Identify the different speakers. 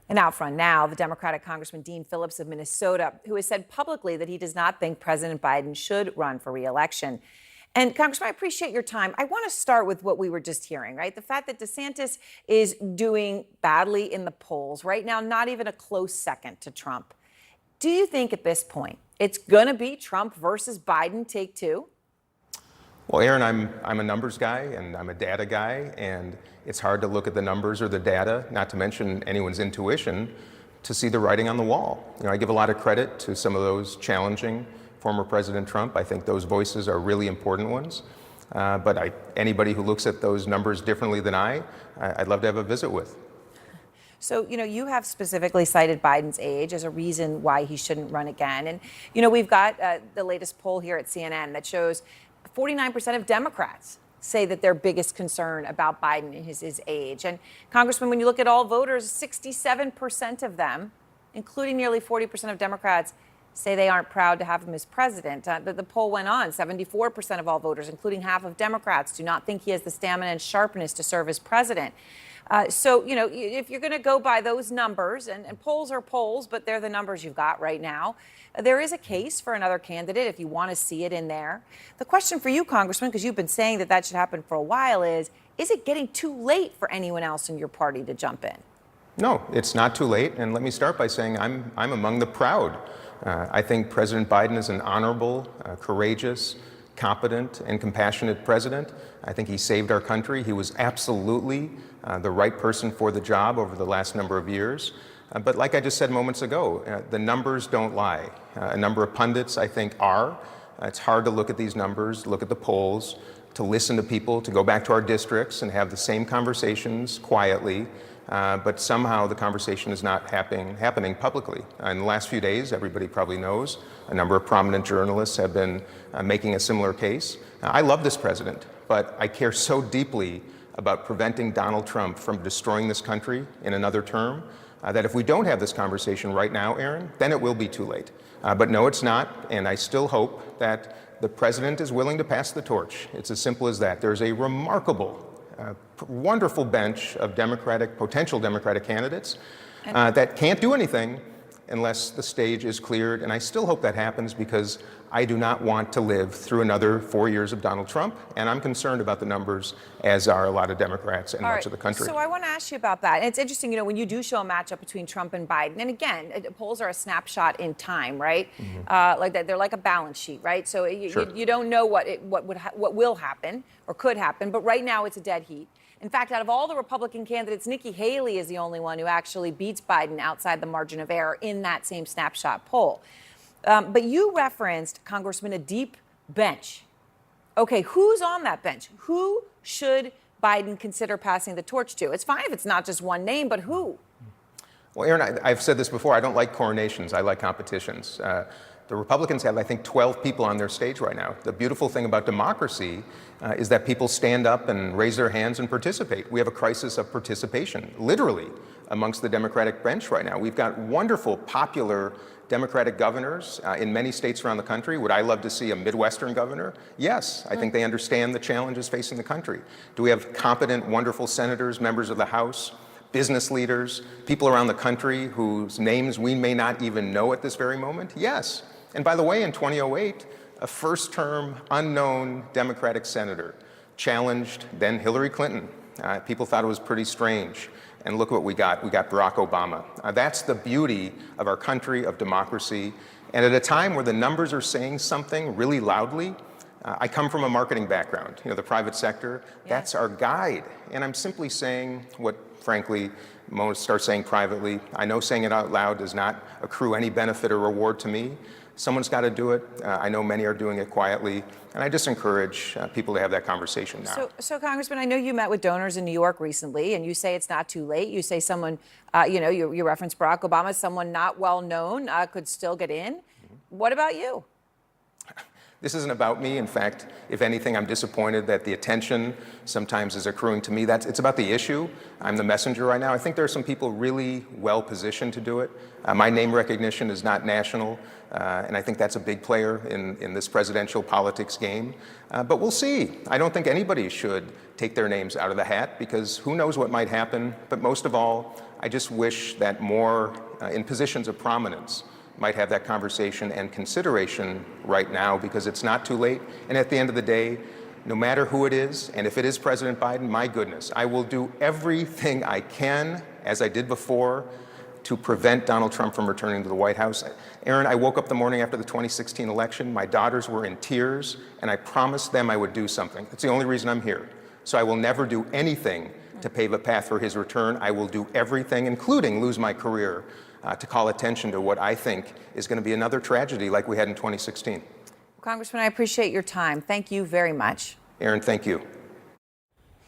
Speaker 1: And out front now, the Democratic Congressman Dean Phillips of Minnesota, who has said publicly that he does not think President Biden should run for re-election. And Congressman, I appreciate your time. I want to start with what we were just hearing, right? The fact that DeSantis is doing badly in the polls right now, not even a close second to Trump. Do you think at this point it's going to be Trump versus Biden take two?
Speaker 2: Well, Aaron, I'm a numbers guy and I'm a data guy, and it's hard to look at the numbers or the data, not to mention anyone's intuition, to see the writing on the wall. I give a lot of credit to some of those challenging former President Trump. I think those voices are really important ones. But anybody who looks at those numbers differently than I'd love to have a visit with.
Speaker 1: So, you have specifically cited Biden's age as a reason why he shouldn't run again. And, we've got the latest poll here at CNN that shows 49% of Democrats say that their biggest concern about Biden is his age. And Congressman, when you look at all voters, 67% of them, including nearly 40% of Democrats, say they aren't proud to have him as president. The poll went on. 74% of all voters, including half of Democrats, do not think he has the stamina and sharpness to serve as president. So, if you're going to go by those numbers, and polls are polls, but they're the numbers you've got right now, there is a case for another candidate if you want to see it in there. The question for you, Congressman, because you've been saying that should happen for a while, is it getting too late for anyone else in your party to jump in?
Speaker 2: No, it's not too late. And let me start by saying I'm among the proud. I think President Biden is an honorable, courageous, competent, and compassionate president. I think he saved our country. He was absolutely the right person for the job over the last number of years. But like I just said moments ago, the numbers don't lie. A number of pundits, I think, are. It's hard to look at these numbers, look at the polls, to listen to people, to go back to our districts and have the same conversations quietly. But somehow the conversation is not happening publicly. In the last few days, everybody probably knows, a number of prominent journalists have been making a similar case. I love this president, but I care so deeply about preventing Donald Trump from destroying this country in another term, that if we don't have this conversation right now, Aaron, then it will be too late. But no, it's not, and I still hope that the president is willing to pass the torch. It's as simple as that. There's a remarkable, wonderful bench of potential Democratic candidates that can't do anything unless the stage is cleared, and I still hope that happens because I do not want to live through another 4 years of Donald Trump, and I'm concerned about the numbers, as are a lot of Democrats in much of the country.
Speaker 1: So I want to ask you about that. And it's interesting, when you do show a matchup between Trump and Biden, and again, polls are a snapshot in time, right? Mm-hmm. Like that, they're like a balance sheet, right? So you don't know what will happen or could happen, but right now it's a dead heat. In fact, out of all the Republican candidates, Nikki Haley is the only one who actually beats Biden outside the margin of error in that same snapshot poll. But you referenced, Congressman, a deep bench. Okay, who's on that bench? Who should Biden consider passing the torch to? It's fine if it's not just one name, but who?
Speaker 2: Well, Aaron, I've said this before. I don't like coronations. I like competitions. The Republicans have, I think, 12 people on their stage right now. The beautiful thing about democracy is that people stand up and raise their hands and participate. We have a crisis of participation, literally, amongst the Democratic bench right now. We've got wonderful, popular Democratic governors in many states around the country. Would I love to see a Midwestern governor? Yes, I think they understand the challenges facing the country. Do we have competent, wonderful senators, members of the House, business leaders, people around the country whose names we may not even know at this very moment? Yes. And by the way, in 2008, a first-term, unknown Democratic senator challenged then Hillary Clinton. People thought it was pretty strange. And look what we got. We got Barack Obama. That's the beauty of our country, of democracy. And at a time where the numbers are saying something really loudly, I come from a marketing background, the private sector. Yeah. That's our guide. And I'm simply saying what, frankly, most are saying privately. I know saying it out loud does not accrue any benefit or reward to me. Someone's got to do it. I know many are doing it quietly. And I just encourage people to have that conversation now.
Speaker 1: So Congressman, I know you met with donors in New York recently, and you say it's not too late. You say someone, you reference Barack Obama, someone not well known could still get in. Mm-hmm. What about you?
Speaker 2: This isn't about me. In fact, if anything, I'm disappointed that the attention sometimes is accruing to me. It's about the issue. I'm the messenger right now. I think there are some people really well positioned to do it. My name recognition is not national, and I think that's a big player in this presidential politics game. But we'll see. I don't think anybody should take their names out of the hat because who knows what might happen. But most of all, I just wish that more in positions of prominence might have that conversation and consideration right now, because it's not too late. And at the end of the day, no matter who it is, and if it is President Biden, my goodness, I will do everything I can, as I did before, to prevent Donald Trump from returning to the White House. Aaron, I woke up the morning after the 2016 election. My daughters were in tears, and I promised them I would do something. That's the only reason I'm here. So I will never do anything to pave a path for his return. I will do everything, including lose my career, to call attention to what I think is going to be another tragedy like we had in 2016.
Speaker 1: Congressman, I appreciate your time. Thank you very much.
Speaker 2: Aaron, thank you.